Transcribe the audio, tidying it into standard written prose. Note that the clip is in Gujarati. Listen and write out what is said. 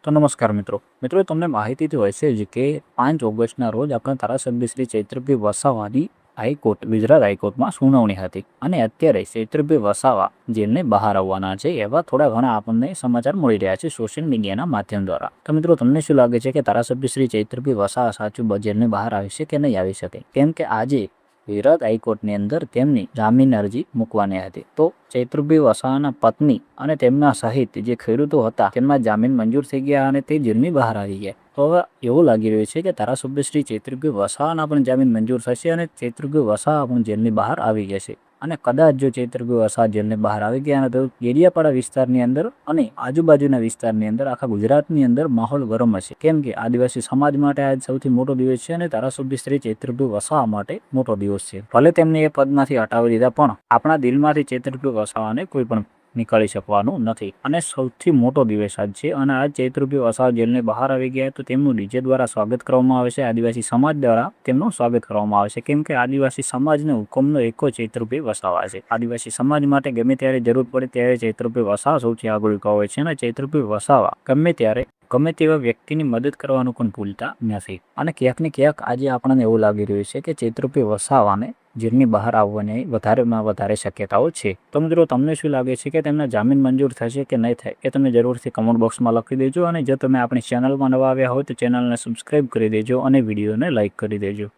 તો નમસ્કાર મિત્રો તમને માહિતીથી હોય છે જ કે 5 ઓગસ્ટના રોજ આપણા ધારાસભ્ય શ્રી ચૈત્રભાઈ વસાવાની ગુજરાત હાઈકોર્ટમાં સુનાવણી હતી અને અત્યારે ચૈત્રભાઈ વસાવા જેલને બહાર આવવાના છે એવા થોડા ઘણા આપણને સમાચાર મળી રહ્યા છે સોશિયલ મીડિયાના માધ્યમ દ્વારા। તો મિત્રો તમને શું લાગે છે કે ધારાસભ્ય શ્રી ચૈત્રભાઈ વસાવા સાચું જેલને બહાર આવી છે કે નહીં આવી શકે? કેમ કે આજે ગુજરાત હાઈકોર્ટની અંદર તેમની જામીન અરજી મૂકવાની હતી। તો ચૈત્રભાઈ વસાવાના પત્ની અને તેમના સહિત જે ખેડૂતો હતા તેમના જામીન મંજૂર થઈ ગયા અને તે જેલની બહાર આવી ગયા। તો હવે એવું લાગી રહ્યું છે કે ધારાસભ્ય શ્રી ચૈત્રભાઈ વસાવાના પણ જામીન મંજૂર થશે અને ચૈત્રભાઈ વસાવા પણ જેલની બહાર આવી જશે। અને કદાચ જો ચૈત્રભાઈ વસાવા જેલને બહાર આવી ગયા તો ડેડિયાપાડા વિસ્તારની અંદર અને આજુબાજુના વિસ્તારની અંદર આખા ગુજરાતની અંદર માહોલ ગરમ હશે। કેમ કે આદિવાસી સમાજ માટે આજ સૌથી મોટો દિવસ છે અને ધારાસભ્ય શ્રી ચૈત્રભાઈ વસાવા માટે મોટો દિવસ છે। ભલે તેમને એ પદમાંથી હટાવી દીધા પણ આપણા દિલમાંથી ચૈત્રભાઈ વસાવાને કોઈ પણ નીકળી શકવાનું નથી અને સૌથી મોટો દિવસ આજ છે। અને આજ ચૈત્રભાઈ વસાવા જેલને બહાર આવી ગયા તો તેમનું ડીજે દ્વારા સ્વાગત કરવામાં આવે છે, આદિવાસી સમાજ દ્વારા તેમનું સ્વાગત કરવામાં આવે છે। કેમ કે આદિવાસી સમાજનો હુકમનો એકો ચૈત્રભાઈ વસાવા છે। આદિવાસી સમાજ માટે ગમે ત્યારે જરૂર પડે ત્યારે ચૈત્રભાઈ વસાવા સૌથી આગળ ઊભા હોય છે અને ચૈત્રભાઈ વસાવા ગમે ત્યારે ગમે તેવા વ્યક્તિની મદદ કરવાનું પણ ભૂલતા નથી। અને ક્યાંક ને ક્યાંક આજે આપણને એવું લાગી રહ્યું છે કે ચૈત્રભાઈ વસાવાને જેલની બહાર આવવાની વધારેમાં વધારે શક્યતાઓ છે। તો મિત્રો તમને શું લાગે છે કે તેમના જામીન મંજૂર થશે કે નહીં થાય એ તમે જરૂરથી કમેન્ટ બોક્સમાં લખી દેજો અને જો તમે આપણી ચેનલમાં નવા આવ્યા હોય તો ચેનલને સબસ્ક્રાઈબ કરી દેજો અને વિડીયોને લાઇક કરી દેજો।